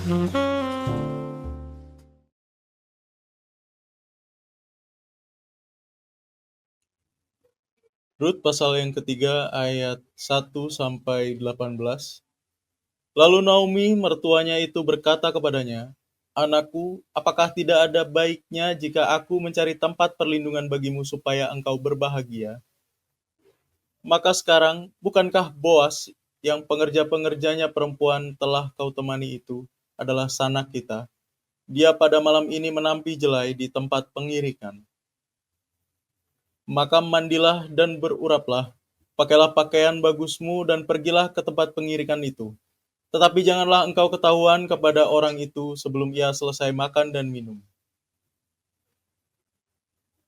Rut pasal yang ketiga ayat 1-18. Lalu Naomi mertuanya itu berkata kepadanya, "Anakku, apakah tidak ada baiknya jika aku mencari tempat perlindungan bagimu supaya engkau berbahagia? Maka sekarang, bukankah Boas yang pengerja-pengerjanya perempuan telah kau temani itu adalah sanak kita? Dia pada malam ini menampi jelai di tempat pengirikan. Maka mandilah dan beruraplah, pakailah pakaian bagusmu dan pergilah ke tempat pengirikan itu. Tetapi janganlah engkau ketahuan kepada orang itu sebelum ia selesai makan dan minum.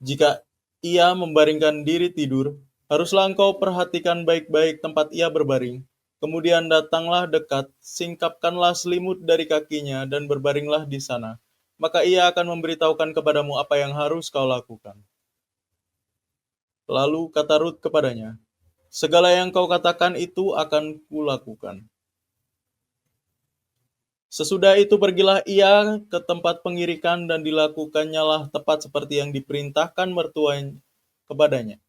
Jika ia membaringkan diri tidur, haruslah engkau perhatikan baik-baik tempat ia berbaring. Kemudian datanglah dekat, singkapkanlah selimut dari kakinya dan berbaringlah di sana. Maka ia akan memberitahukan kepadamu apa yang harus kau lakukan." Lalu kata Rut kepadanya, "Segala yang kau katakan itu akan kulakukan." Sesudah itu pergilah ia ke tempat pengirikan dan dilakukannya tepat seperti yang diperintahkan mertuanya kepadanya.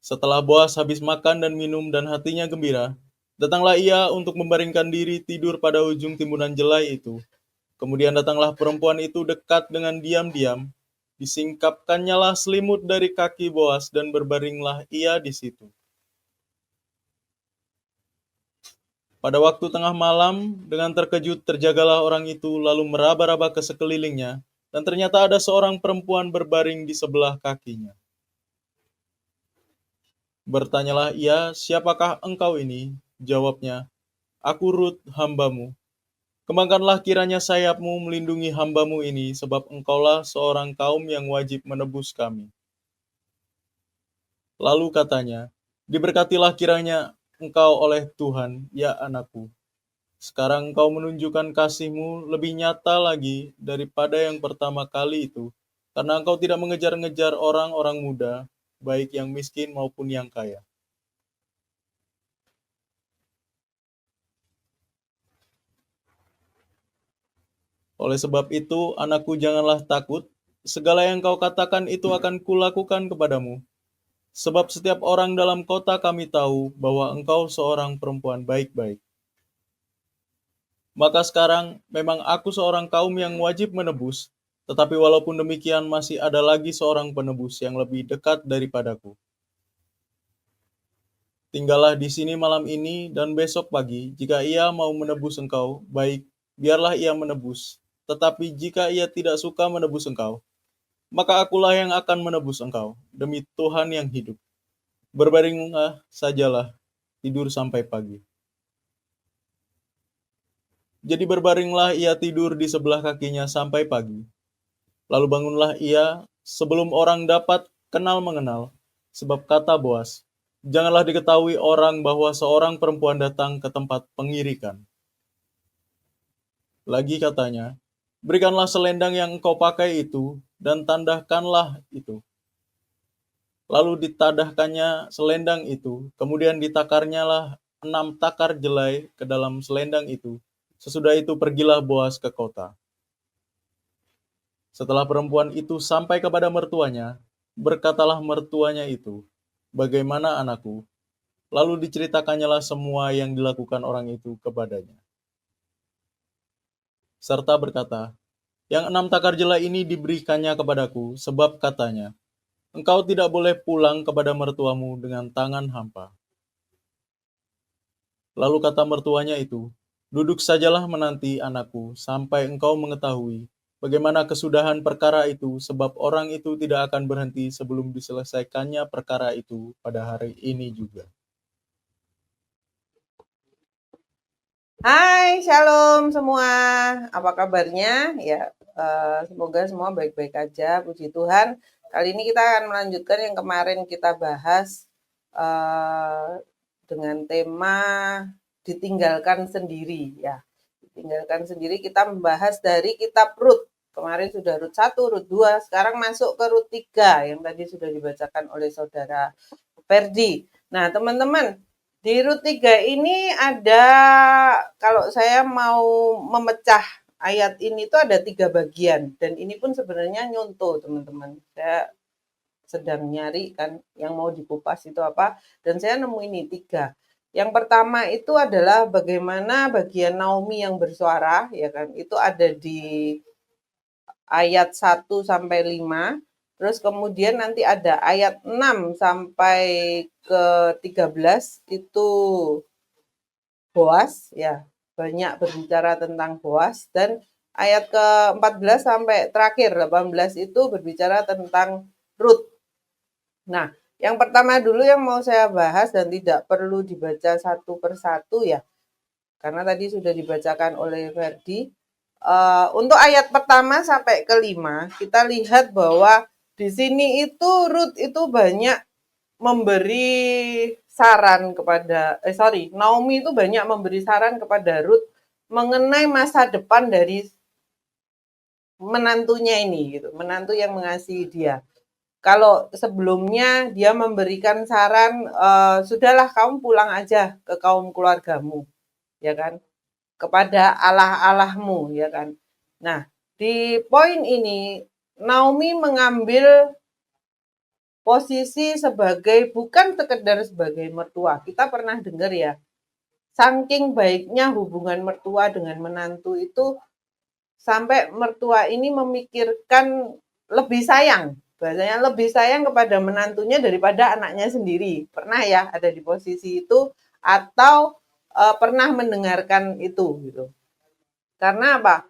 Setelah Boas habis makan dan minum dan hatinya gembira, datanglah ia untuk membaringkan diri tidur pada ujung timbunan jelai itu. Kemudian datanglah perempuan itu dekat dengan diam-diam, disingkapkannya selimut dari kaki Boas dan berbaringlah ia di situ. Pada waktu tengah malam, dengan terkejut terjagalah orang itu lalu meraba-raba ke sekelilingnya, dan ternyata ada seorang perempuan berbaring di sebelah kakinya. Bertanyalah ia, "Siapakah engkau ini?" Jawabnya, "Aku Rut, hambamu. Kembangkanlah kiranya sayapmu melindungi hambamu ini, sebab engkaulah seorang kaum yang wajib menebus kami." Lalu katanya, "Diberkatilah kiranya engkau oleh Tuhan, ya anakku. Sekarang engkau menunjukkan kasih-Mu lebih nyata lagi daripada yang pertama kali itu, karena engkau tidak mengejar-ngejar orang-orang muda, baik yang miskin maupun yang kaya." Oleh sebab itu, anakku, janganlah takut. Segala yang kau katakan itu akan kulakukan kepadamu. Sebab setiap orang dalam kota kami tahu bahwa engkau seorang perempuan baik-baik. Maka sekarang memang aku seorang kaum yang wajib menebus, tetapi walaupun demikian masih ada lagi seorang penebus yang lebih dekat daripadaku. Tinggallah di sini malam ini dan besok pagi, jika ia mau menebus engkau, baik, biarlah ia menebus. Tetapi jika ia tidak suka menebus engkau, maka akulah yang akan menebus engkau, demi Tuhan yang hidup. Berbaringlah sajalah, tidur sampai pagi. Jadi berbaringlah ia tidur di sebelah kakinya sampai pagi. Lalu bangunlah ia sebelum orang dapat kenal mengenal, sebab kata Boas, "Janganlah diketahui orang bahwa seorang perempuan datang ke tempat pengirikan." Lagi katanya, "Berikanlah selendang yang engkau pakai itu, dan tandahkanlah itu." Lalu ditadahkannya selendang itu, kemudian ditakarnyalah 6 takar jelai ke dalam selendang itu. Sesudah itu pergilah Boas ke kota. Setelah perempuan itu sampai kepada mertuanya, berkatalah mertuanya itu, "Bagaimana anakku?" Lalu diceritakannya semua yang dilakukan orang itu kepadanya. Serta berkata, "Yang 6 takar jelai ini diberikannya kepadaku, sebab katanya, engkau tidak boleh pulang kepada mertuamu dengan tangan hampa." Lalu kata mertuanya itu, "Duduk sajalah menanti anakku, sampai engkau mengetahui bagaimana kesudahan perkara itu, sebab orang itu tidak akan berhenti sebelum diselesaikannya perkara itu pada hari ini juga." Hai, shalom semua. Apa kabarnya? Ya, semoga semua baik-baik aja. Puji Tuhan. Kali ini kita akan melanjutkan yang kemarin kita bahas dengan tema ditinggalkan sendiri. Ya, ditinggalkan sendiri. Kita membahas dari kitab Rut. Kemarin sudah Rut 1, Rut 2. Sekarang masuk ke Rut 3 yang tadi sudah dibacakan oleh saudara Ferdi. Nah, teman-teman, Di Rut 3 ini ada, kalau saya mau memecah ayat ini tuh ada 3 bagian, dan ini pun sebenarnya nyontoh teman-teman. Saya sedang nyari kan yang mau dikupas itu apa, dan saya nemu ini 3. Yang pertama itu adalah bagaimana bagian Naomi yang bersuara, ya kan, itu ada di ayat 1 sampai 5. Terus kemudian nanti ada ayat 6 sampai ke 13 itu Boas, ya, banyak berbicara tentang Boas, dan ayat ke-14 sampai terakhir 18 itu berbicara tentang Rut. Nah, yang pertama dulu yang mau saya bahas dan tidak perlu dibaca satu persatu ya, karena tadi sudah dibacakan oleh Ferdi. Untuk ayat pertama sampai kelima, kita lihat bahwa di sini itu Rut itu banyak memberi saran kepada, Naomi itu banyak memberi saran kepada Rut mengenai masa depan dari menantunya ini, gitu, menantu yang mengasihi dia. Kalau sebelumnya dia memberikan saran, sudahlah kamu pulang aja ke kaum keluargamu, ya kan, kepada Allah-Allahmu, ya kan. Nah, di poin ini Naomi mengambil posisi sebagai bukan sekedar sebagai mertua. Kita pernah dengar ya, saking baiknya hubungan mertua dengan menantu itu sampai mertua ini memikirkan lebih sayang, bahasanya lebih sayang kepada menantunya daripada anaknya sendiri. Pernah ya ada di posisi itu atau pernah mendengarkan itu gitu. Karena apa?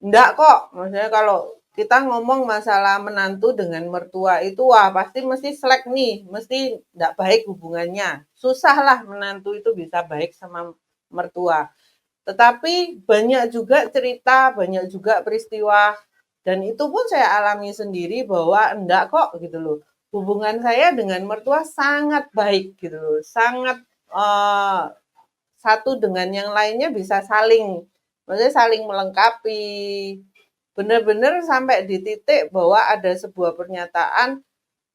Enggak kok, maksudnya kalau kita ngomong masalah menantu dengan mertua itu wah pasti mesti selek nih, mesti enggak baik hubungannya. Susah lah menantu itu bisa baik sama mertua. Tetapi banyak juga cerita, banyak juga peristiwa, dan itu pun saya alami sendiri bahwa enggak kok gitu loh. Hubungan saya dengan mertua sangat baik gitu loh, sangat eh, satu dengan yang lainnya bisa saling, maksudnya saling melengkapi. Benar-benar sampai di titik bahwa ada sebuah pernyataan,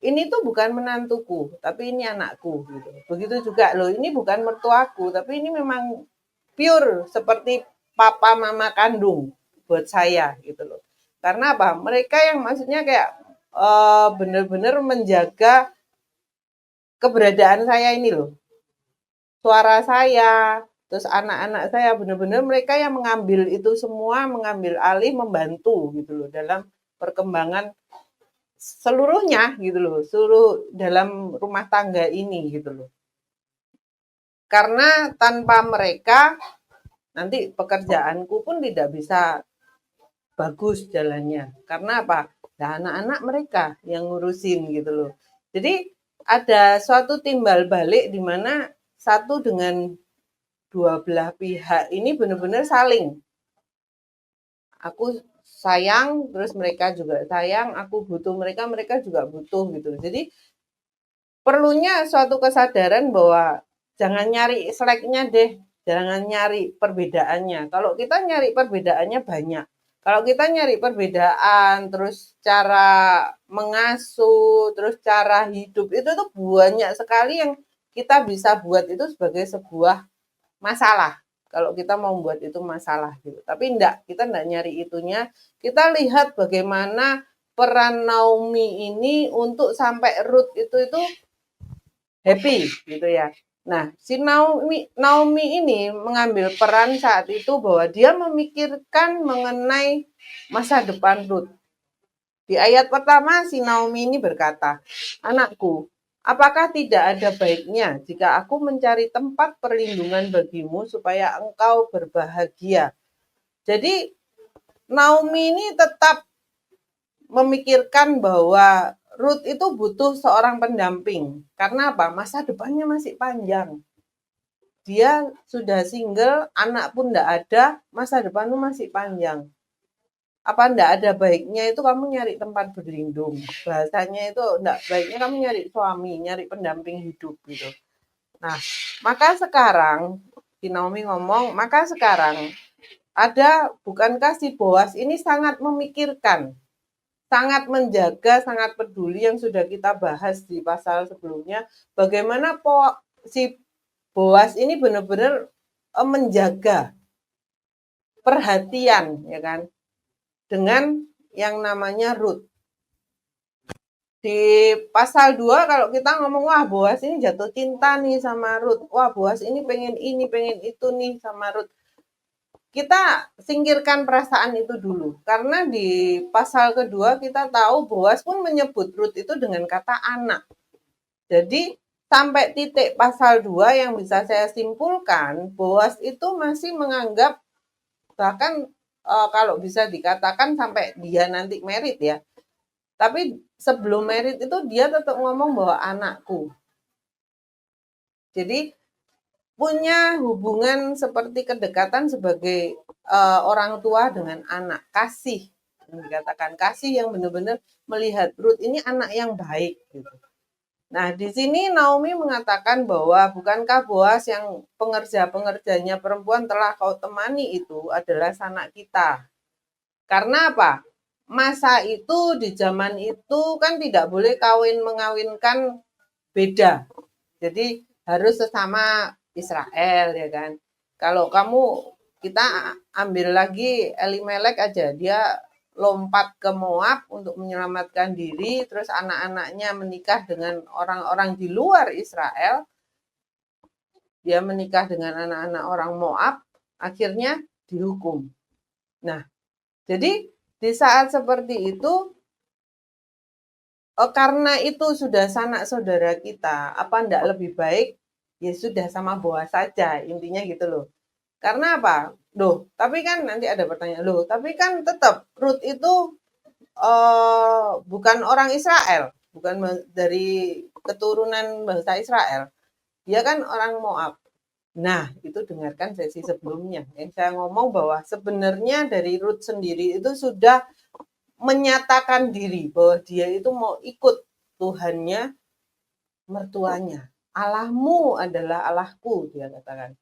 ini tuh bukan menantuku, tapi ini anakku gitu. Begitu juga loh, ini bukan mertuaku, tapi ini memang pure seperti papa mama kandung buat saya gitu loh. Karena apa? Mereka yang maksudnya kayak benar-benar menjaga keberadaan saya ini loh. Suara saya, terus anak-anak saya benar-benar mereka yang mengambil itu semua, mengambil alih, membantu gitu loh dalam perkembangan seluruhnya gitu loh, seluruh dalam rumah tangga ini gitu loh. Karena tanpa mereka nanti pekerjaanku pun tidak bisa bagus jalannya. Karena apa? Nah, anak-anak mereka yang ngurusin gitu loh. Jadi ada suatu timbal balik di mana satu dengan dua belah pihak ini benar-benar saling. Aku sayang, terus mereka juga sayang, aku butuh mereka, mereka juga butuh gitu. Jadi perlunya suatu kesadaran bahwa jangan nyari seleknya deh, jangan nyari perbedaannya. Kalau kita nyari perbedaannya banyak. Kalau kita nyari perbedaan, terus cara mengasuh, terus cara hidup, itu tuh banyak sekali yang kita bisa buat itu sebagai sebuah masalah. Kalau kita mau buat itu masalah gitu. Tapi enggak, kita enggak nyari itunya. Kita lihat bagaimana peran Naomi ini untuk sampai Ruth itu happy gitu ya. Nah, si Naomi ini mengambil peran saat itu bahwa dia memikirkan mengenai masa depan Ruth. Di ayat pertama si Naomi ini berkata, "Anakku, apakah tidak ada baiknya jika aku mencari tempat perlindungan bagimu supaya engkau berbahagia?" Jadi Naomi ini tetap memikirkan bahwa Ruth itu butuh seorang pendamping. Karena apa? Masa depannya masih panjang. Dia sudah single, anak pun tidak ada, masa depanmu masih panjang. Apa enggak ada baiknya itu kamu nyari tempat berlindung. Bahasanya itu enggak baiknya kamu nyari suami, nyari pendamping hidup gitu. Nah, maka sekarang, si Naomi ngomong, maka sekarang ada, bukankah si Boas ini sangat memikirkan, sangat menjaga, sangat peduli yang sudah kita bahas di pasal sebelumnya, bagaimana si Boas ini benar-benar menjaga perhatian, ya kan, dengan yang namanya Ruth. Di pasal 2 kalau kita ngomong, wah Boas ini jatuh cinta nih sama Ruth, wah Boas ini pengen itu nih sama Ruth. Kita singkirkan perasaan itu dulu, karena di pasal kedua kita tahu Boas pun menyebut Ruth itu dengan kata anak. Jadi sampai titik pasal 2 yang bisa saya simpulkan, Boas itu masih menganggap, bahkan kalau bisa dikatakan sampai dia nanti merit ya, tapi sebelum merit itu dia tetap ngomong bahwa anakku. Jadi punya hubungan seperti kedekatan sebagai orang tua dengan anak, kasih, dikatakan kasih yang benar-benar melihat Ruth ini anak yang baik gitu. Nah, di sini Naomi mengatakan bahwa bukankah Boas yang pengerja-pengerjanya perempuan telah kau temani itu adalah sanak kita. Karena apa? Masa itu, di zaman itu kan tidak boleh mengawinkan beda. Jadi harus sesama Israel, ya kan. Kalau kita ambil lagi Elimelek aja, dia lompat ke Moab untuk menyelamatkan diri, terus anak-anaknya menikah dengan orang-orang di luar Israel, dia menikah dengan anak-anak orang Moab, akhirnya dihukum. Nah, jadi di saat seperti itu, karena itu sudah sanak saudara kita, apa enggak lebih baik ya sudah sama Boas saja, intinya gitu loh. Karena apa? Loh, tapi kan nanti ada pertanyaan, loh, tapi kan tetap Ruth itu bukan orang Israel, bukan dari keturunan bangsa Israel. Dia kan orang Moab. Nah, itu dengarkan sesi sebelumnya. Yang saya ngomong bahwa sebenarnya dari Ruth sendiri itu sudah menyatakan diri bahwa dia itu mau ikut Tuhannya, mertuanya. Allahmu adalah Allahku, dia katakan.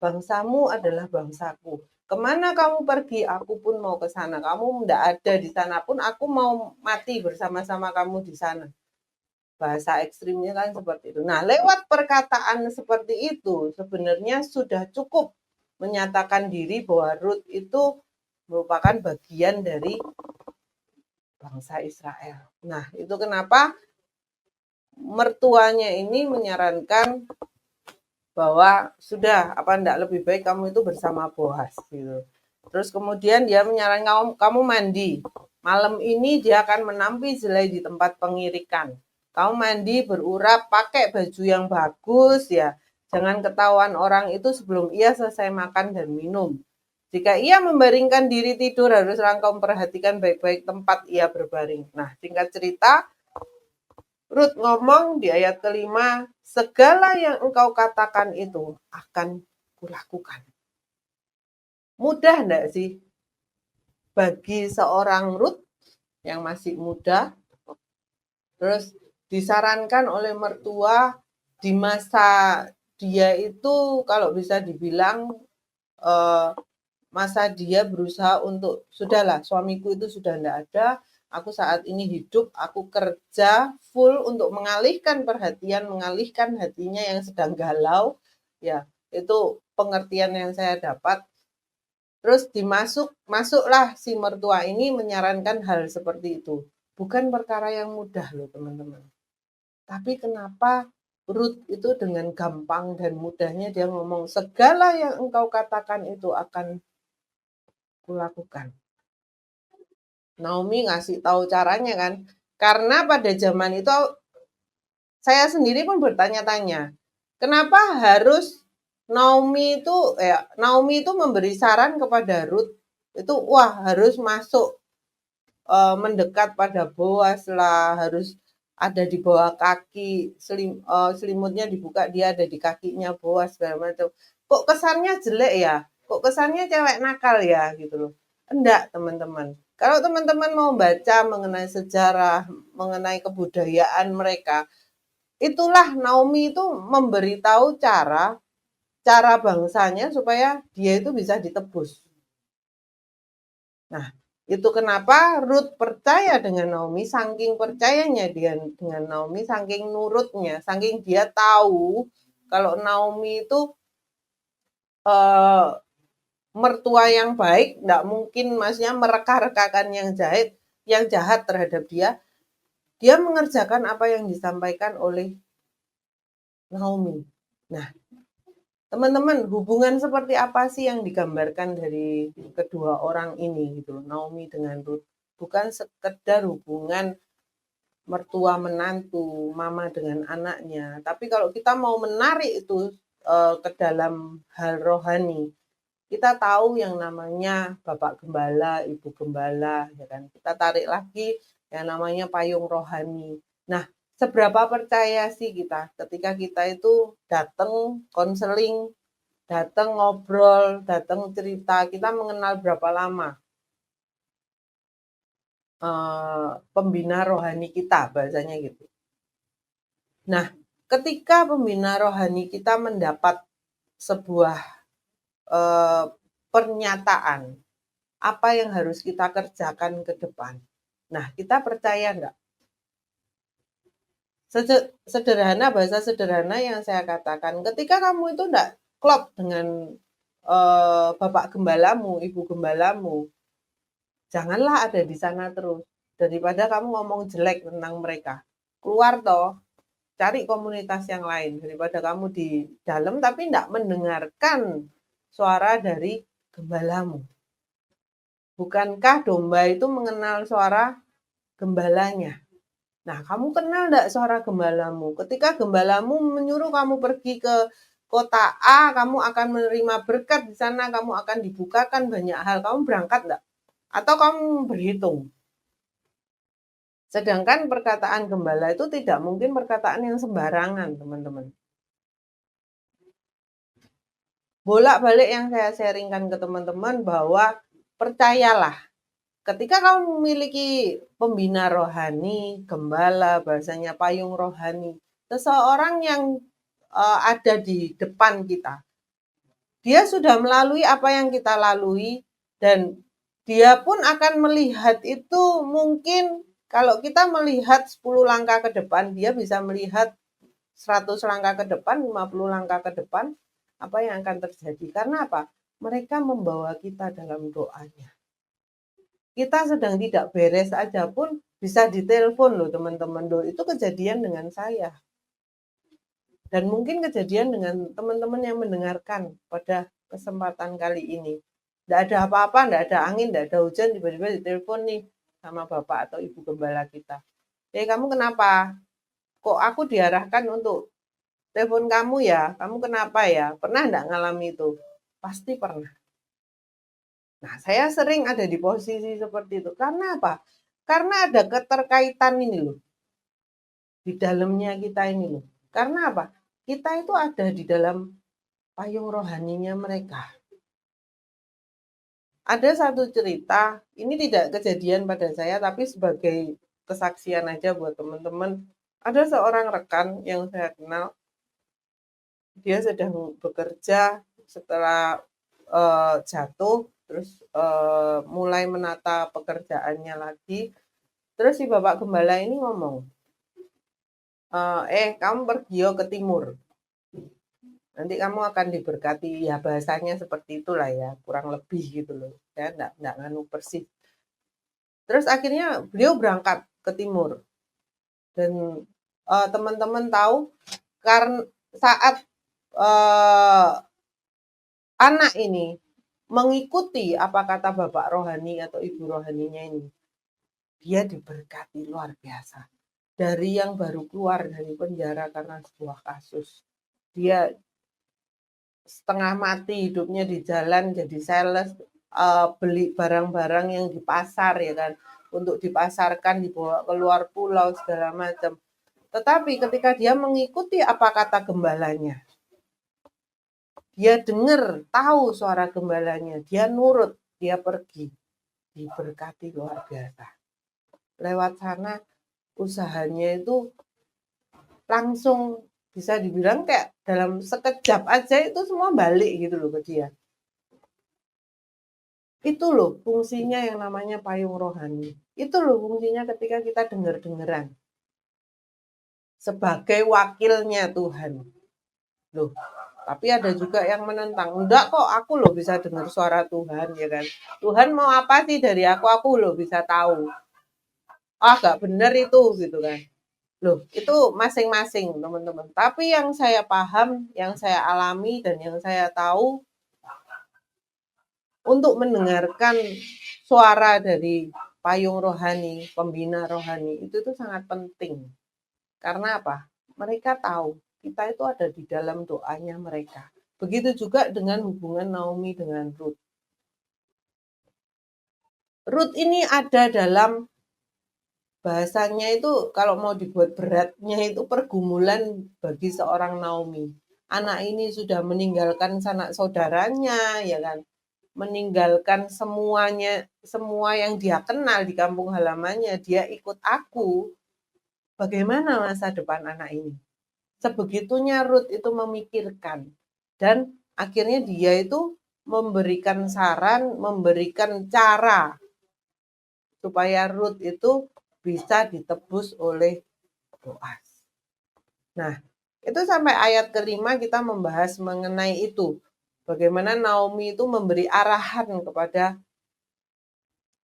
Bangsamu adalah bangsaku. Kemana kamu pergi, aku pun mau ke sana. Kamu tidak ada di sana pun, aku mau mati bersama-sama kamu di sana. Bahasa ekstrimnya kan seperti itu. Nah, lewat perkataan seperti itu, sebenarnya sudah cukup menyatakan diri bahwa Ruth itu merupakan bagian dari bangsa Israel. Nah, itu kenapa mertuanya ini menyarankan bahwa sudah, apa enggak lebih baik kamu itu bersama Boas gitu. Terus kemudian dia menyarankan kamu mandi. Malam ini dia akan menampi jelai di tempat pengirikan. Kamu mandi, berurap, pakai baju yang bagus ya. Jangan ketahuan orang itu sebelum ia selesai makan dan minum. Jika ia membaringkan diri tidur, haruslah engkau memperhatikan baik-baik tempat ia berbaring. Nah, singkat cerita, Ruth ngomong di ayat kelima, segala yang engkau katakan itu akan kulakukan. Mudah enggak sih bagi seorang Ruth yang masih muda, terus disarankan oleh mertua di masa dia itu kalau bisa dibilang masa dia berusaha untuk, sudahlah suamiku itu sudah enggak ada, aku saat ini hidup, aku kerja full untuk mengalihkan perhatian, mengalihkan hatinya yang sedang galau, ya itu pengertian yang saya dapat. Terus masuklah si mertua ini menyarankan hal seperti itu. Bukan perkara yang mudah loh teman-teman. Tapi kenapa Ruth itu dengan gampang dan mudahnya dia ngomong, segala yang engkau katakan itu akan kulakukan. Naomi ngasih tahu caranya kan. Karena pada zaman itu saya sendiri pun bertanya-tanya, kenapa harus Naomi itu memberi saran kepada Ruth itu wah harus masuk mendekat pada Boas lah, harus ada di bawah kaki, selimutnya dibuka dia ada di kakinya Boas segala macam. Kok kesannya jelek ya? Kok kesannya cewek nakal ya gitu loh. Enggak, teman-teman. Kalau teman-teman mau baca mengenai sejarah, mengenai kebudayaan mereka, itulah Naomi itu memberitahu cara bangsanya supaya dia itu bisa ditebus. Nah, itu kenapa Ruth percaya dengan Naomi, saking percayanya dia dengan Naomi, saking nurutnya, saking dia tahu Kalau Naomi itu eh, mertua yang baik, nggak mungkin maksudnya mereka-rekakan yang jahat terhadap dia. Dia mengerjakan apa yang disampaikan oleh Naomi. Nah, teman-teman, hubungan seperti apa sih yang digambarkan dari kedua orang ini gitu, Naomi dengan Ruth? Bukan sekedar hubungan mertua menantu, mama dengan anaknya. Tapi kalau kita mau menarik itu ke dalam hal rohani, kita tahu yang namanya Bapak Gembala, Ibu Gembala, ya kan? Kita tarik lagi yang namanya payung rohani. Nah, seberapa percaya sih kita ketika kita itu datang konseling, datang ngobrol, datang cerita, kita mengenal berapa lama pembina rohani kita, bahasanya gitu. Nah, ketika pembina rohani kita mendapat sebuah pernyataan, apa yang harus kita kerjakan ke depan. Nah, kita percaya enggak? Sederhana, bahasa sederhana yang saya katakan, ketika kamu itu enggak klop dengan Bapak Gembalamu, Ibu Gembalamu, janganlah ada di sana terus. Daripada kamu ngomong jelek tentang mereka. Keluar toh, cari komunitas yang lain. Daripada kamu di dalam tapi enggak mendengarkan suara dari gembalamu. Bukankah domba itu mengenal suara gembalanya? Nah, kamu kenal enggak suara gembalamu? Ketika gembalamu menyuruh kamu pergi ke kota A, kamu akan menerima berkat di sana, kamu akan dibukakan banyak hal. Kamu berangkat enggak? Atau kamu berhitung? Sedangkan perkataan gembala itu tidak mungkin perkataan yang sembarangan, teman-teman. Bolak-balik yang saya sharingkan ke teman-teman bahwa percayalah, ketika kamu memiliki pembina rohani, gembala, bahasanya payung rohani, seseorang yang ada di depan kita, dia sudah melalui apa yang kita lalui dan dia pun akan melihat itu mungkin kalau kita melihat 10 langkah ke depan, dia bisa melihat 100 langkah ke depan, 50 langkah ke depan, apa yang akan terjadi. Karena apa? Mereka membawa kita dalam doanya. Kita sedang tidak beres aja pun bisa ditelepon loh teman-teman. Itu kejadian dengan saya. Dan mungkin kejadian dengan teman-teman yang mendengarkan pada kesempatan kali ini. Tidak ada apa-apa, tidak ada angin, tidak ada hujan, tiba-tiba ditelepon nih sama bapak atau ibu gembala kita. Kamu kenapa? Kok aku diarahkan untuk telepon kamu ya? Kamu kenapa ya? Pernah enggak ngalami itu? Pasti pernah. Nah, saya sering ada di posisi seperti itu. Karena apa? Karena ada keterkaitan ini loh. Di dalamnya kita ini loh. Karena apa? Kita itu ada di dalam payung rohaninya mereka. Ada satu cerita, ini tidak kejadian pada saya, tapi sebagai kesaksian aja buat teman-teman. Ada seorang rekan yang saya kenal, dia sedang bekerja setelah jatuh, terus mulai menata pekerjaannya lagi. Terus si Bapak Gembala ini ngomong, kamu pergi ke timur. Nanti kamu akan diberkati, ya bahasanya seperti itulah ya, kurang lebih gitu loh. Ya, enggak nganu persis. Terus akhirnya beliau berangkat ke timur. Dan teman-teman tahu, karena saat anak ini mengikuti apa kata bapak rohani atau ibu rohaninya ini, dia diberkati luar biasa. Dari yang baru keluar dari penjara karena sebuah kasus, dia setengah mati hidupnya di jalan jadi sales, beli barang-barang yang di pasar ya kan, untuk dipasarkan, dibawa ke luar pulau segala macam. Tetapi ketika dia mengikuti apa kata gembalanya, dia dengar, tahu suara gembalanya, dia nurut, dia pergi, diberkati luar biasa. Lewat sana usahanya itu langsung bisa dibilang kayak dalam sekejap aja itu semua balik gitu loh ke dia. Itu loh fungsinya yang namanya payung rohani. Itu loh fungsinya ketika kita dengar-dengaran. Sebagai wakilnya Tuhan. Loh, tapi ada juga yang menentang. Enggak kok, aku loh bisa dengar suara Tuhan, ya kan. Tuhan mau apa sih dari aku loh bisa tahu. Ah, gak bener itu, gitu kan. Loh, itu masing-masing, teman-teman. Tapi yang saya paham, yang saya alami, dan yang saya tahu, untuk mendengarkan suara dari payung rohani, pembina rohani, itu tuh sangat penting. Karena apa? Mereka tahu kita itu ada di dalam doanya mereka. Begitu juga dengan hubungan Naomi dengan Ruth. Ruth ini ada dalam bahasanya itu kalau mau dibuat beratnya itu pergumulan bagi seorang Naomi. Anak ini sudah meninggalkan sanak saudaranya, ya kan? Meninggalkan semuanya, semua yang dia kenal di kampung halamannya, dia ikut aku. Bagaimana masa depan anak ini? Sebegitunya Ruth itu memikirkan. Dan akhirnya dia itu memberikan saran, memberikan cara supaya Ruth itu bisa ditebus oleh Boaz. Nah, itu sampai ayat kelima kita membahas mengenai itu. Bagaimana Naomi itu memberi arahan kepada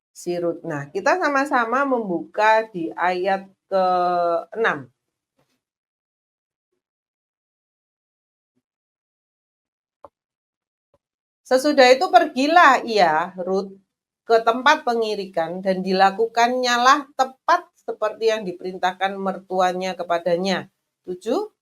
si Ruth. Nah, kita sama-sama membuka di ayat ke-6. Sesudah itu pergilah ia, Ruth, ke tempat pengirikan dan dilakukannya lah tepat seperti yang diperintahkan mertuanya kepadanya. 7.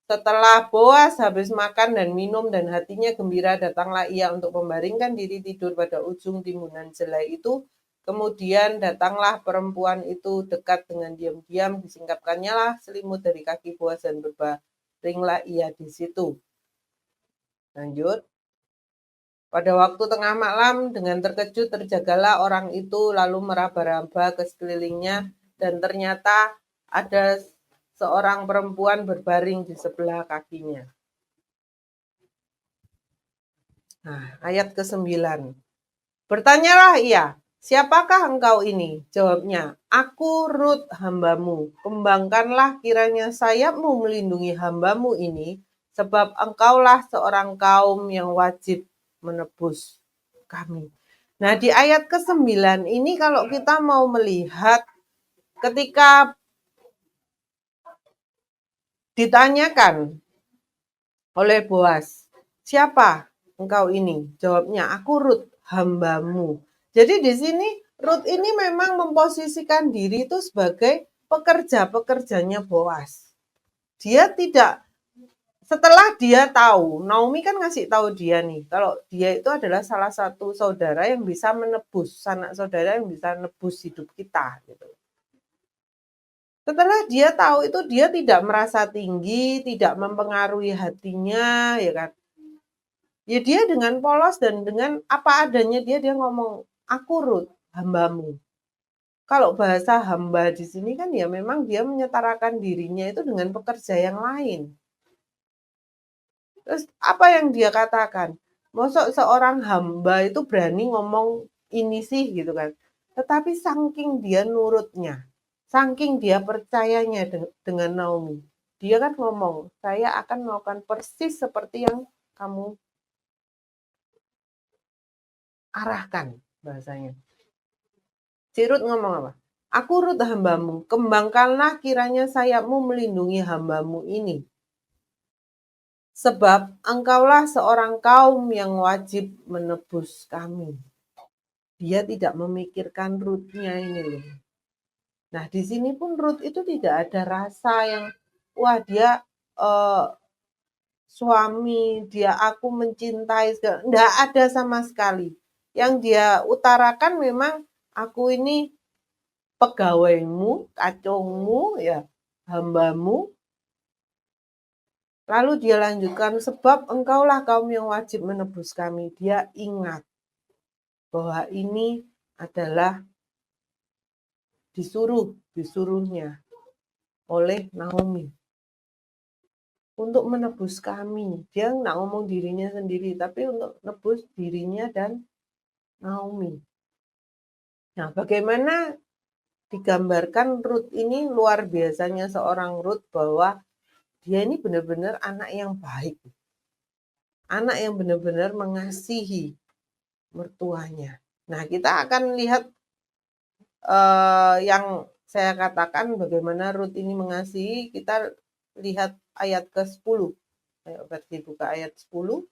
Setelah Boas habis makan dan minum dan hatinya gembira, datanglah ia untuk membaringkan diri tidur pada ujung timbunan jelai itu. Kemudian datanglah perempuan itu dekat dengan diam-diam, disingkapkannya lah selimut dari kaki Boas dan berbaringlah ia di situ. Lanjut. Pada waktu tengah malam, dengan terkejut terjagalah orang itu lalu meraba-raba ke sekelilingnya dan ternyata ada seorang perempuan berbaring di sebelah kakinya. Nah, ayat ke-9. Bertanyalah ia, siapakah engkau ini? Jawabnya, aku Ruth hambamu. Kembangkanlah kiranya sayapmu melindungi hambamu ini, sebab engkaulah seorang kaum yang wajib menebus kami. Nah, di ayat ke-9 ini kalau kita mau melihat ketika ditanyakan oleh Boas, siapa engkau ini? Jawabnya, aku Ruth, hambamu. Jadi di sini Ruth ini memang memposisikan diri itu sebagai pekerja-pekerjanya Boas. Dia tidak, setelah dia tahu, Naomi kan ngasih tahu dia nih, kalau dia itu adalah salah satu saudara yang bisa menebus, sanak saudara yang bisa menebus hidup kita. Gitu. Setelah dia tahu itu, dia tidak merasa tinggi, tidak mempengaruhi hatinya, ya kan? Ya dia dengan polos dan dengan apa adanya dia ngomong, aku Ruth, hambamu. Kalau bahasa hamba di sini kan ya memang dia menyetarakan dirinya itu dengan pekerja yang lain. Terus apa yang dia katakan? Mosok seorang hamba itu berani ngomong ini sih gitu kan. Tetapi saking dia nurutnya, saking dia percayanya dengan Naomi. Dia kan ngomong, saya akan melakukan persis seperti yang kamu arahkan bahasanya. Si Ruth ngomong apa? Aku Ruth hambamu, kembangkanlah kiranya sayapmu melindungi hambamu ini. Sebab engkaulah seorang kaum yang wajib menebus kami. Dia tidak memikirkan Ruth-nya ini loh. Nah, di sini pun Ruth itu tidak ada rasa yang, wah dia suami, dia aku mencintai, enggak ada sama sekali. Yang dia utarakan memang aku ini pegawaimu, kacungmu, ya, hambamu. Lalu dia lanjutkan, sebab engkaulah kaum yang wajib menebus kami. Dia ingat bahwa ini adalah disuruhnya oleh Naomi untuk menebus kami. Dia nggak ngomong dirinya sendiri, tapi untuk menebus dirinya dan Naomi. Nah, bagaimana digambarkan Ruth ini luar biasanya seorang Ruth bahwa dia ini benar-benar anak yang baik. Anak yang benar-benar mengasihi mertuanya. Nah, kita akan lihat yang saya katakan bagaimana Ruth ini mengasihi, kita lihat ayat ke-10. Ayo Verdi buka ayat 10.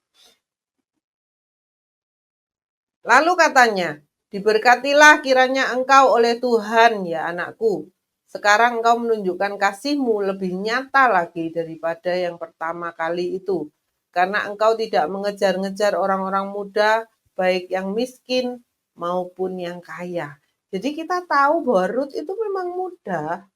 Lalu katanya, diberkatilah kiranya engkau oleh Tuhan ya anakku. Sekarang engkau menunjukkan kasih-Mu lebih nyata lagi daripada yang pertama kali itu. Karena engkau tidak mengejar-ngejar orang-orang muda, baik yang miskin maupun yang kaya. Jadi kita tahu bahwa Ruth itu memang muda.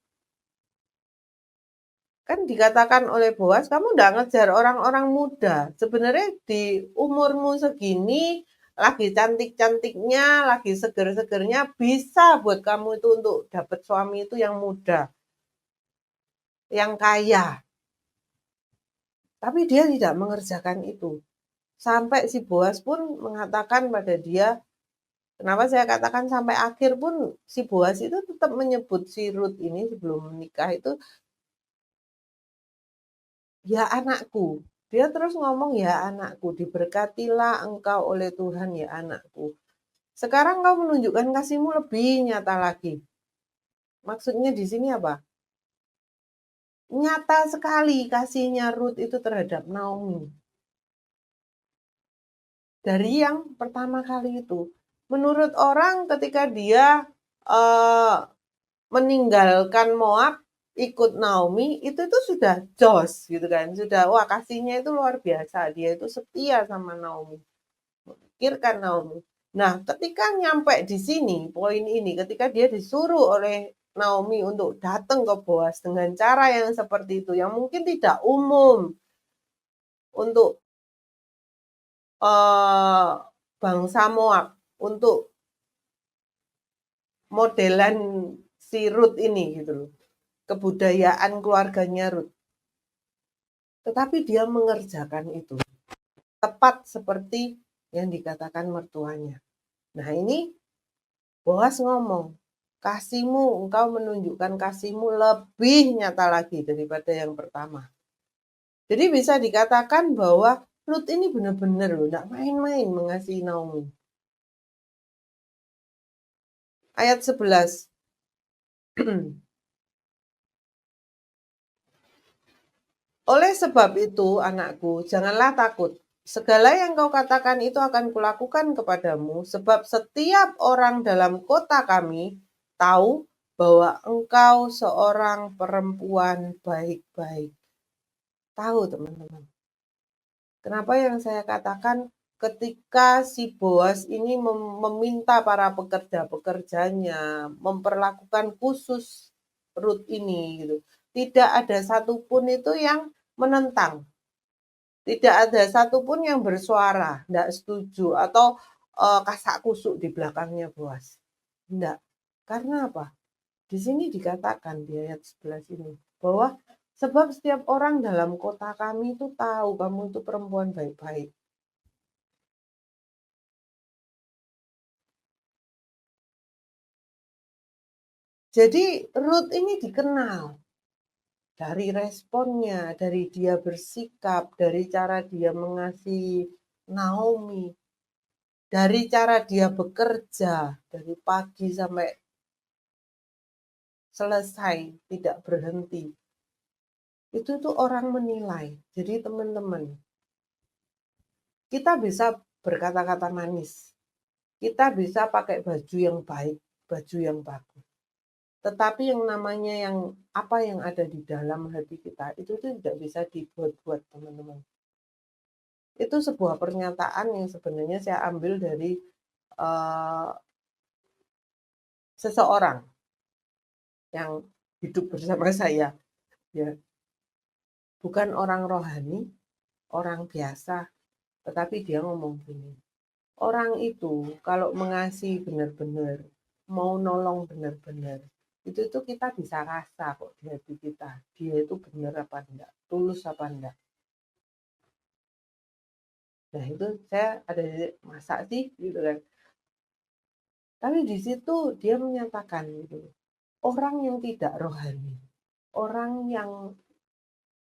Kan dikatakan oleh Boas, kamu nggak ngejar orang-orang muda. Sebenarnya di umurmu segini, lagi cantik-cantiknya, lagi seger-segernya, bisa buat kamu itu untuk dapat suami itu yang muda, yang kaya. Tapi dia tidak mengerjakan itu. Sampai si Boas pun mengatakan pada dia, kenapa saya katakan sampai akhir pun si Boas itu tetap menyebut si Ruth ini sebelum menikah itu, ya anakku. Dia terus ngomong, ya anakku, diberkatilah engkau oleh Tuhan ya anakku. Sekarang kau menunjukkan kasihmu lebih nyata lagi. Maksudnya di sini apa? Nyata sekali kasihnya Ruth itu terhadap Naomi. Dari yang pertama kali itu. Menurut orang ketika dia meninggalkan Moab, ikut Naomi, itu sudah jos gitu kan. Sudah, wah kasihnya itu luar biasa. Dia itu setia sama Naomi. Memikirkan Naomi. Nah, ketika nyampe di sini, poin ini, ketika dia disuruh oleh Naomi untuk datang ke Boas dengan cara yang seperti itu, yang mungkin tidak umum untuk bangsa Moab, untuk modelan si Ruth ini gitu loh, kebudayaan keluarganya Ruth. Tetapi dia mengerjakan itu tepat seperti yang dikatakan mertuanya. Nah, ini Boas ngomong, kasihmu, engkau menunjukkan kasihmu lebih nyata lagi daripada yang pertama. Jadi bisa dikatakan bahwa Ruth ini benar-benar loh, enggak main-main mengasihi Naomi. Ayat 11. Oleh sebab itu, anakku, janganlah takut. Segala yang kau katakan itu akan kulakukan kepadamu, sebab setiap orang dalam kota kami tahu bahwa engkau seorang perempuan baik-baik. Tahu teman-teman. Kenapa yang saya katakan ketika si Boas ini meminta para pekerja-pekerjanya memperlakukan khusus Ruth ini gitu. Tidak ada satupun itu yang menentang. Tidak ada satupun yang bersuara, tidak setuju atau kasak kusuk di belakangnya Boas. Tidak. Karena apa? Di sini dikatakan di ayat 11 ini bahwa sebab setiap orang dalam kota kami itu tahu kamu itu perempuan baik-baik. Jadi Ruth ini dikenal dari responnya, dari dia bersikap, dari cara dia mengasihi Naomi, dari cara dia bekerja dari pagi sampai selesai, tidak berhenti. Itu tuh orang menilai. Jadi teman-teman, kita bisa berkata-kata manis. Kita bisa pakai baju yang baik, baju yang bagus. Tetapi yang namanya apa yang ada di dalam hati kita, itu tuh tidak bisa dibuat-buat, teman-teman. Itu sebuah pernyataan yang sebenarnya saya ambil dari seseorang yang hidup bersama saya. Ya, bukan orang rohani, orang biasa, tetapi dia ngomong gini, orang itu kalau mengasihi benar-benar, mau nolong benar-benar, itu tuh kita bisa rasa kok di hati kita, dia itu benar apa enggak, tulus apa enggak. Nah itu saya ada masa sih gitu kan. Tapi di situ dia menyatakan gitu, orang yang tidak rohani, orang yang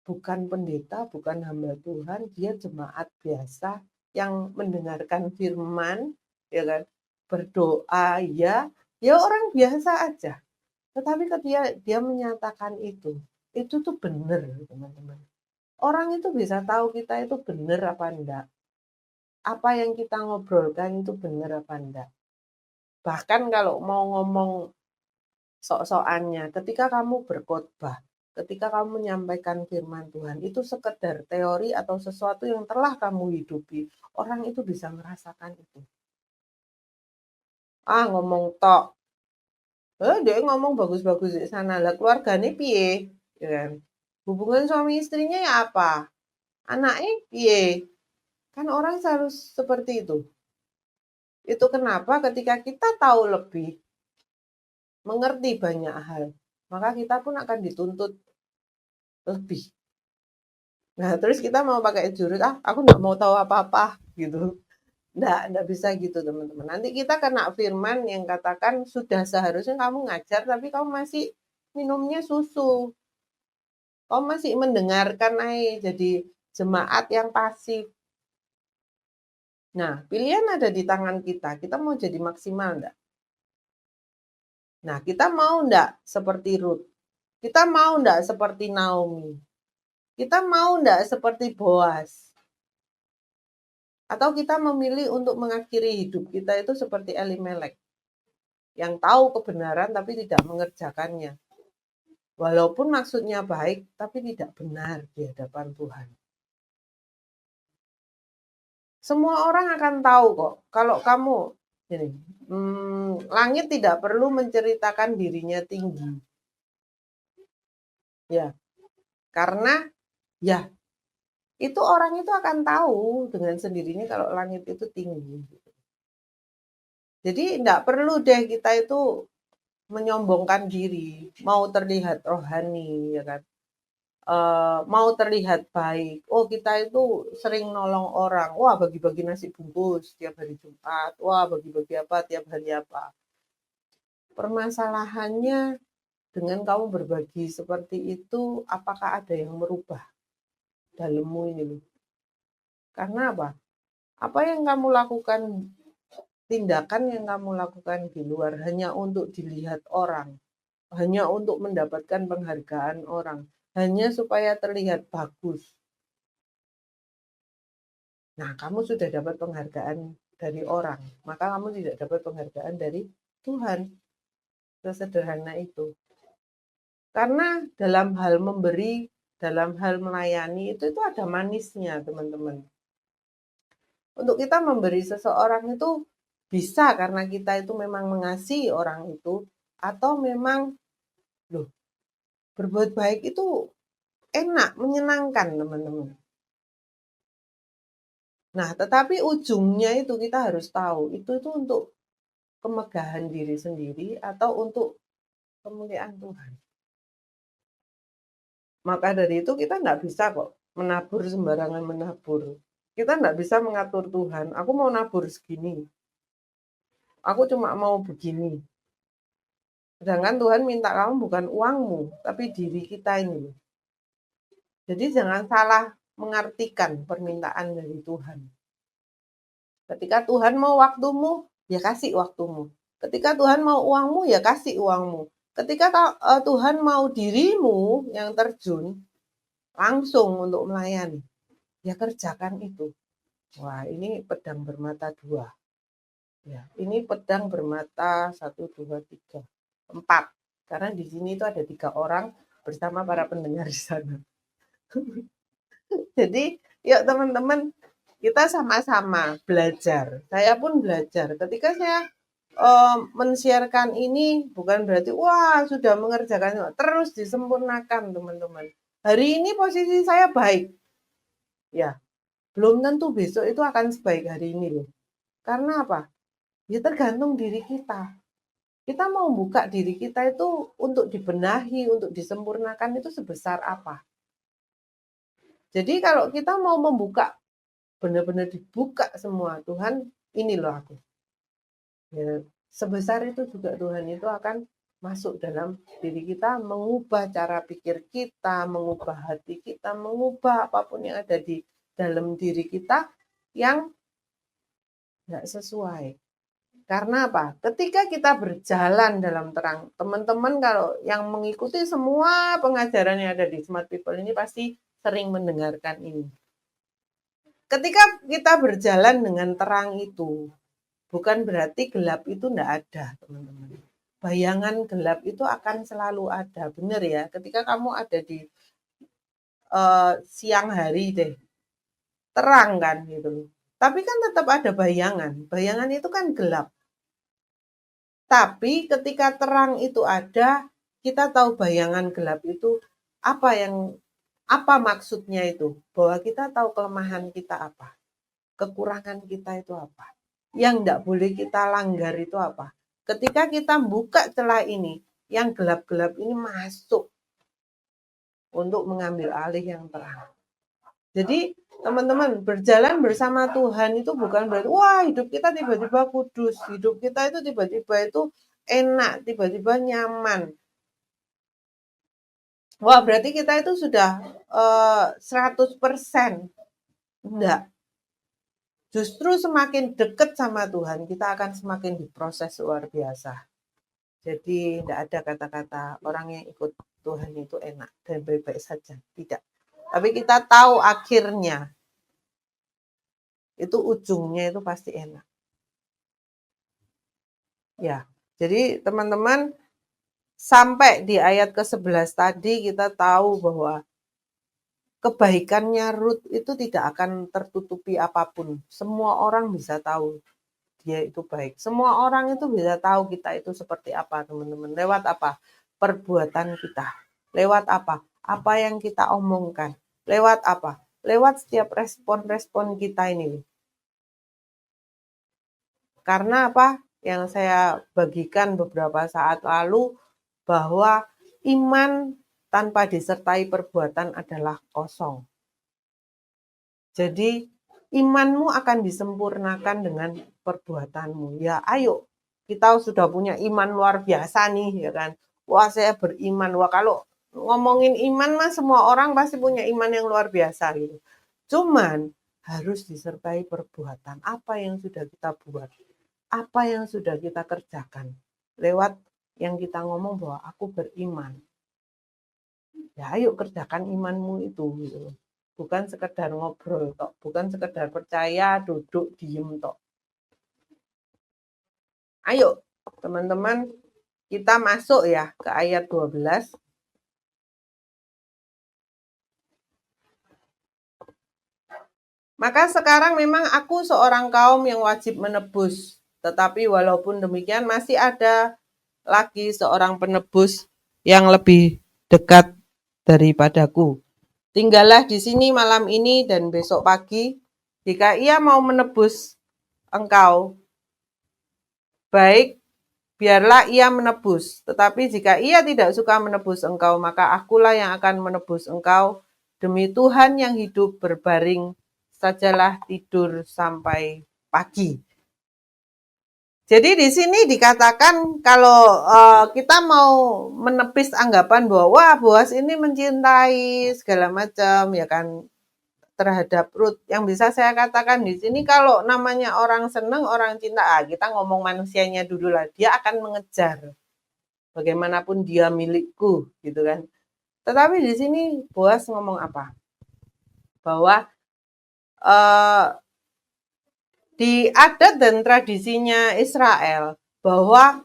bukan pendeta, bukan hamba Tuhan, dia jemaat biasa yang mendengarkan firman, ya kan, berdoa, ya orang biasa aja. Tetapi ketika dia menyatakan itu tuh benar, teman-teman. Orang itu bisa tahu kita itu benar apa enggak. Apa yang kita ngobrolkan itu benar apa enggak. Bahkan kalau mau ngomong sok-sokannya, ketika kamu berkhotbah, ketika kamu menyampaikan firman Tuhan, itu sekedar teori atau sesuatu yang telah kamu hidupi, orang itu bisa merasakan itu. Ngomong tok. Dia ngomong bagus-bagus di sana. Lah keluargane piye? Ya kan? Hubungan suami istrinya ya apa? Anaknya piye? Kan orang selalu seperti itu. Itu kenapa ketika kita tahu lebih, mengerti banyak hal, maka kita pun akan dituntut lebih. Nah, terus kita mau pakai jurus, aku nggak mau tahu apa-apa, gitu. Nggak bisa gitu, teman-teman. Nanti kita kena firman yang katakan, sudah seharusnya kamu ngajar, tapi kamu masih minumnya susu. Kamu masih mendengarkan aja, jadi jemaat yang pasif. Nah, pilihan ada di tangan kita. Kita mau jadi maksimal enggak? Nah, kita mau enggak seperti Ruth? Kita mau enggak seperti Naomi? Kita mau enggak seperti Boas? Atau kita memilih untuk mengakhiri hidup kita itu seperti Elimelek, yang tahu kebenaran tapi tidak mengerjakannya. Walaupun maksudnya baik, tapi tidak benar di hadapan Tuhan. Semua orang akan tahu kok, kalau kamu ini, langit tidak perlu menceritakan dirinya tinggi. Ya, karena ya itu orang itu akan tahu dengan sendirinya kalau langit itu tinggi. Jadi tidak perlu deh kita itu menyombongkan diri, mau terlihat rohani, ya kan? Mau terlihat baik. Oh, kita itu sering nolong orang. Wah, bagi-bagi nasi bungkus tiap hari Jumat. Wah, bagi-bagi apa tiap hari apa. Permasalahannya dengan kamu berbagi seperti itu, apakah ada yang merubah dalammu ini loh? Karena apa? Apa yang kamu lakukan, tindakan yang kamu lakukan di luar hanya untuk dilihat orang, hanya untuk mendapatkan penghargaan orang, hanya supaya terlihat bagus. Nah, kamu sudah dapat penghargaan dari orang, maka kamu tidak dapat penghargaan dari Tuhan. Sesederhana itu. Karena dalam hal memberi, dalam hal melayani, itu ada manisnya, teman-teman. Untuk kita memberi seseorang itu bisa karena kita itu memang mengasihi orang itu, atau memang, berbuat baik itu enak, menyenangkan, teman-teman. Nah, tetapi ujungnya itu kita harus tahu, itu untuk kemegahan diri sendiri atau untuk kemuliaan Tuhan. Maka dari itu kita nggak bisa kok menabur sembarangan menabur. Kita nggak bisa mengatur Tuhan. Aku mau nabur segini. Aku cuma mau begini. Sedangkan Tuhan minta kamu bukan uangmu, tapi diri kita ini. Jadi jangan salah mengartikan permintaan dari Tuhan. Ketika Tuhan mau waktumu, ya kasih waktumu. Ketika Tuhan mau uangmu, ya kasih uangmu. Ketika Tuhan mau dirimu yang terjun langsung untuk melayani, ya kerjakan itu. Wah, ini pedang bermata dua. Ya, ini pedang bermata 1, 2, 3, 4. Karena di sini itu ada 3 orang bersama para pendengar di sana. Jadi, yuk teman-teman, kita sama-sama belajar. Saya pun belajar. Ketika saya men-sharekan ini bukan berarti wah sudah mengerjakan, terus disempurnakan, teman-teman. Hari ini posisi saya baik. Ya, belum tentu besok itu akan sebaik hari ini loh. Karena apa? Ya tergantung diri kita. Kita mau buka diri kita itu untuk dibenahi, untuk disempurnakan itu sebesar apa? Jadi kalau kita mau membuka, benar-benar dibuka semua, Tuhan, ini loh aku. Ya, sebesar itu juga Tuhan itu akan masuk dalam diri kita, mengubah cara pikir kita, mengubah hati kita, mengubah apapun yang ada di dalam diri kita yang nggak sesuai. Karena apa? Ketika kita berjalan dalam terang, teman-teman kalau yang mengikuti semua pengajaran yang ada di Smart People ini pasti sering mendengarkan ini. Ketika kita berjalan dengan terang itu, bukan berarti gelap itu enggak ada, teman-teman. Bayangan gelap itu akan selalu ada, benar ya. Ketika kamu ada di siang hari deh, terang kan gitu. Tapi kan tetap ada bayangan. Bayangan itu kan gelap. Tapi ketika terang itu ada, kita tahu bayangan gelap itu apa maksudnya itu? Bahwa kita tahu kelemahan kita apa, kekurangan kita itu apa, yang enggak boleh kita langgar itu apa. Ketika kita buka celah ini, yang gelap-gelap ini masuk untuk mengambil alih yang terang. Jadi teman-teman, berjalan bersama Tuhan itu bukan berarti, wah hidup kita tiba-tiba kudus, hidup kita itu tiba-tiba itu enak, tiba-tiba nyaman. Wah berarti kita itu sudah 100%. Enggak. Justru semakin dekat sama Tuhan, kita akan semakin diproses luar biasa. Jadi tidak ada kata-kata orang yang ikut Tuhan itu enak dan baik-baik saja. Tidak. Tapi kita tahu akhirnya, itu ujungnya itu pasti enak. Ya, jadi teman-teman, sampai di ayat ke-11 tadi kita tahu bahwa kebaikannya Ruth itu tidak akan tertutupi apapun. Semua orang bisa tahu dia itu baik. Semua orang itu bisa tahu kita itu seperti apa, teman-teman. Lewat apa? Perbuatan kita. Lewat apa? Apa yang kita omongkan. Lewat apa? Lewat setiap respon-respon kita ini. Karena apa? Yang saya bagikan beberapa saat lalu, bahwa iman tanpa disertai perbuatan adalah kosong. Jadi imanmu akan disempurnakan dengan perbuatanmu. Ya ayo, kita sudah punya iman luar biasa nih, ya kan. Wah saya beriman. Wah kalau ngomongin iman mah semua orang pasti punya iman yang luar biasa gitu. Cuman harus disertai perbuatan. Apa yang sudah kita buat? Apa yang sudah kita kerjakan? Lewat yang kita ngomong bahwa aku beriman. Ya ayo kerjakan imanmu itu gitu. Bukan sekedar ngobrol tok, bukan sekedar percaya, duduk, diem tok. Ayo teman-teman, kita masuk ya ke ayat 12. Maka sekarang memang aku seorang kaum yang wajib menebus. Tetapi walaupun demikian masih ada lagi seorang penebus yang lebih dekat daripadaku. Tinggallah di sini malam ini dan besok pagi. Jika ia mau menebus engkau, baik, biarlah ia menebus. Tetapi jika ia tidak suka menebus engkau, maka akulah yang akan menebus engkau. Demi Tuhan yang hidup, berbaring sajalah tidur sampai pagi. Jadi di sini dikatakan kalau kita mau menepis anggapan bahwa wah Boas ini mencintai segala macam ya kan terhadap Ruth. Yang bisa saya katakan di sini kalau namanya orang seneng, orang cinta, kita ngomong manusianya dulu lah. Dia akan mengejar bagaimanapun dia milikku gitu kan. Tetapi di sini Boas ngomong apa? Bahwa di adat dan tradisinya Israel bahwa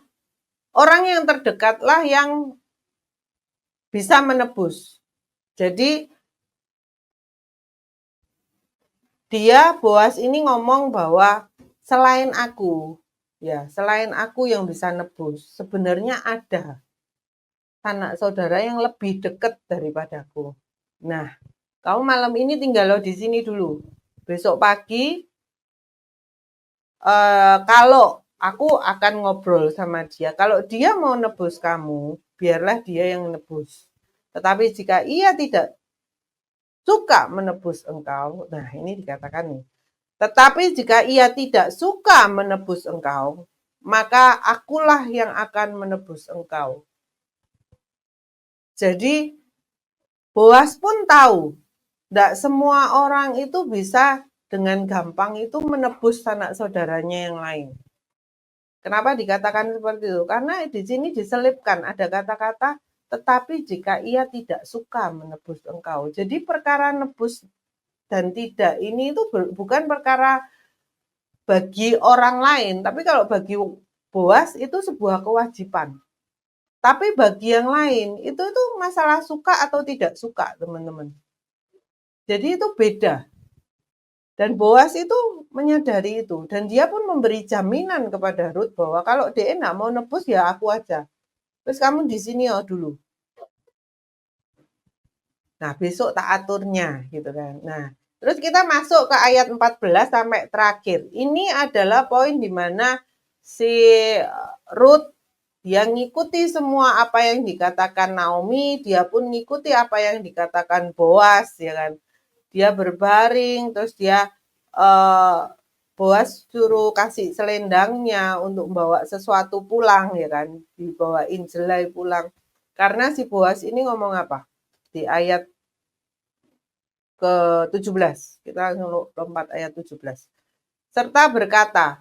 orang yang terdekatlah yang bisa menebus. Jadi dia Boas ini ngomong bahwa selain aku yang bisa nebus, sebenarnya ada anak saudara yang lebih dekat daripadaku. Nah, kamu malam ini tinggal di sini dulu. Besok pagi kalau aku akan ngobrol sama dia. Kalau dia mau nebus kamu, biarlah dia yang nebus. Tetapi jika ia tidak suka menebus engkau, nah ini dikatakan nih. Tetapi jika ia tidak suka menebus engkau, maka akulah yang akan menebus engkau. Jadi Boas pun tahu, tidak semua orang itu bisa dengan gampang itu menebus sanak saudaranya yang lain. Kenapa dikatakan seperti itu? Karena di sini diselipkan ada kata-kata tetapi jika ia tidak suka menebus engkau. Jadi perkara nebus dan tidak ini itu bukan perkara bagi orang lain, tapi kalau bagi Boas itu sebuah kewajiban. Tapi bagi yang lain itu masalah suka atau tidak suka, teman-teman. Jadi itu beda. Dan Boas itu menyadari itu. Dan dia pun memberi jaminan kepada Ruth bahwa kalau dia nggak mau nebus ya aku aja. Terus kamu di sini dulu. Nah, besok tak aturnya gitu kan. Nah, terus kita masuk ke ayat 14 sampai terakhir. Ini adalah poin di mana si Ruth dia ngikuti semua apa yang dikatakan Naomi, dia pun ngikuti apa yang dikatakan Boas, ya kan. Dia berbaring, terus dia Boas suruh kasih selendangnya untuk membawa sesuatu pulang, ya kan. Dibawain jelai pulang. Karena si Boas ini ngomong apa? Di ayat ke-17. Kita lompat ayat 17. Serta berkata,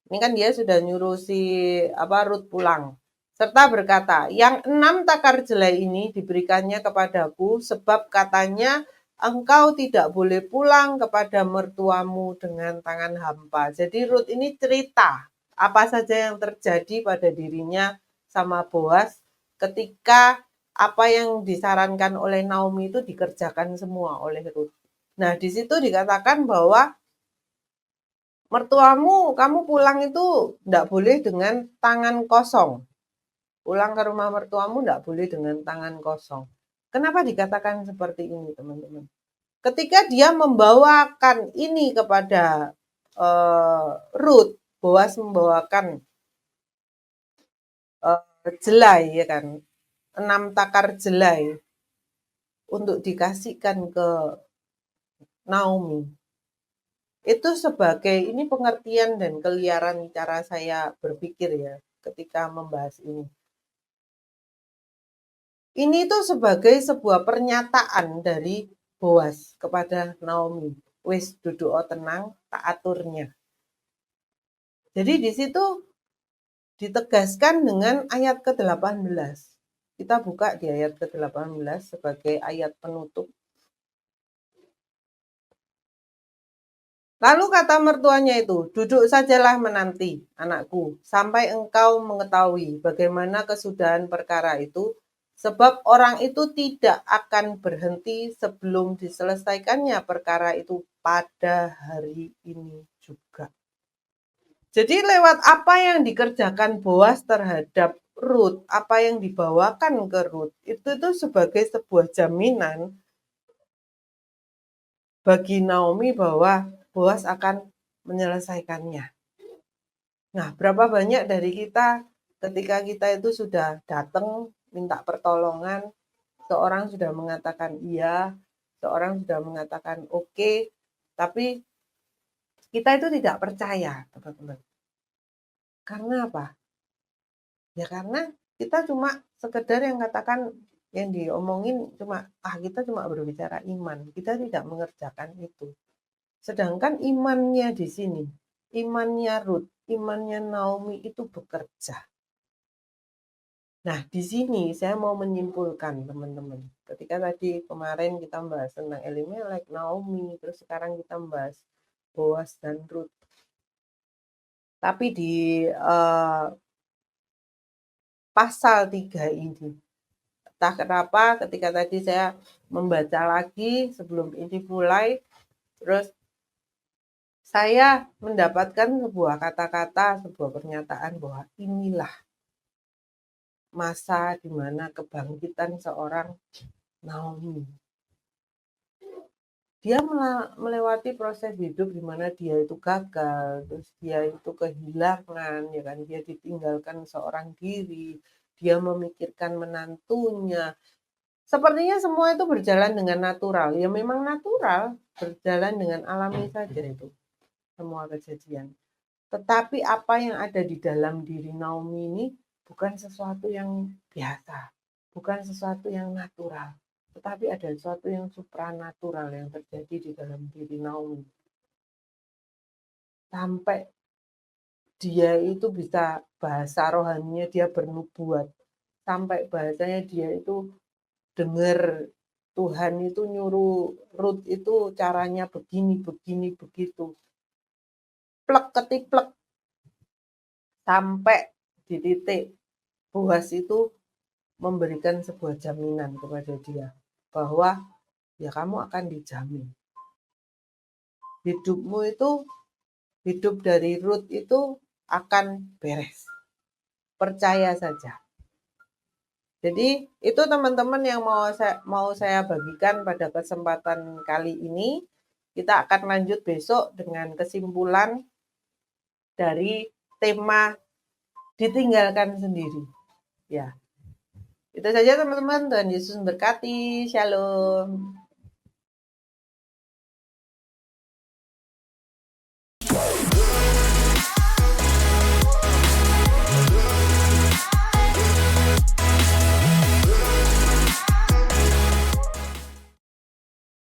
ini kan dia sudah nyuruh si Ruth pulang. Serta berkata, yang 6 takar jelai ini diberikannya kepadaku sebab katanya engkau tidak boleh pulang kepada mertuamu dengan tangan hampa. Jadi Ruth ini cerita apa saja yang terjadi pada dirinya sama Boas ketika apa yang disarankan oleh Naomi itu dikerjakan semua oleh Ruth. Nah, di situ dikatakan bahwa mertuamu, kamu pulang itu enggak boleh dengan tangan kosong. Pulang ke rumah mertuamu enggak boleh dengan tangan kosong. Kenapa dikatakan seperti ini, teman-teman? Ketika dia membawakan ini kepada Ruth, Boas membawakan jelai, ya kan, 6 takar jelai untuk dikasihkan ke Naomi. Itu sebagai ini pengertian dan keliaran cara saya berpikir ya ketika membahas ini. Ini tuh sebagai sebuah pernyataan dari Boas kepada Naomi. Wis duduk tenang, tak aturnya. Jadi di situ ditegaskan dengan ayat ke-18. Kita buka di ayat ke-18 sebagai ayat penutup. Lalu kata mertuanya itu, duduk sajalah menanti, anakku, sampai engkau mengetahui bagaimana kesudahan perkara itu, sebab orang itu tidak akan berhenti sebelum diselesaikannya perkara itu pada hari ini juga. Jadi lewat apa yang dikerjakan Boas terhadap Ruth, apa yang dibawakan ke Ruth, itu sebagai sebuah jaminan bagi Naomi bahwa Boas akan menyelesaikannya. Nah, berapa banyak dari kita ketika kita itu sudah datang minta pertolongan, seorang sudah mengatakan iya, seorang sudah mengatakan oke, tapi kita itu tidak percaya, teman-teman. Karena apa? Ya karena kita cuma sekedar yang katakan yang diomongin cuma kita cuma berbicara iman, kita tidak mengerjakan itu. Sedangkan imannya di sini, imannya Ruth, imannya Naomi itu bekerja. Nah, di sini saya mau menyimpulkan, teman-teman. Ketika tadi kemarin kita membahas tentang Elimelek, Naomi, terus sekarang kita membahas Boas dan Ruth. Tapi di pasal 3 ini, entah kenapa ketika tadi saya membaca lagi sebelum ini mulai, terus saya mendapatkan sebuah kata-kata, sebuah pernyataan bahwa inilah masa di mana kebangkitan seorang Naomi. Dia melewati proses hidup di mana dia itu gagal, terus dia itu kehilangan, ya kan, dia ditinggalkan seorang diri, dia memikirkan menantunya. Sepertinya semua itu berjalan dengan natural. Ya memang natural, berjalan dengan alami saja itu semua kejadian. Tetapi apa yang ada di dalam diri Naomi ini bukan sesuatu yang biasa, bukan sesuatu yang natural, tetapi ada sesuatu yang supranatural yang terjadi di dalam diri Naomi. Sampai dia itu bisa bahasa rohaninya dia bernubuat. Sampai bahasanya dia itu dengar Tuhan itu nyuruh Ruth itu caranya begini, begini, begitu. Plek ketiplek. Sampai di titik Boas itu memberikan sebuah jaminan kepada dia bahwa ya kamu akan dijamin. Hidupmu itu, hidup dari Ruth itu akan beres. Percaya saja. Jadi itu teman-teman yang mau saya bagikan pada kesempatan kali ini. Kita akan lanjut besok dengan kesimpulan dari tema ditinggalkan sendiri. Ya. Itu saja teman-teman. Tuhan Yesus memberkati. Shalom.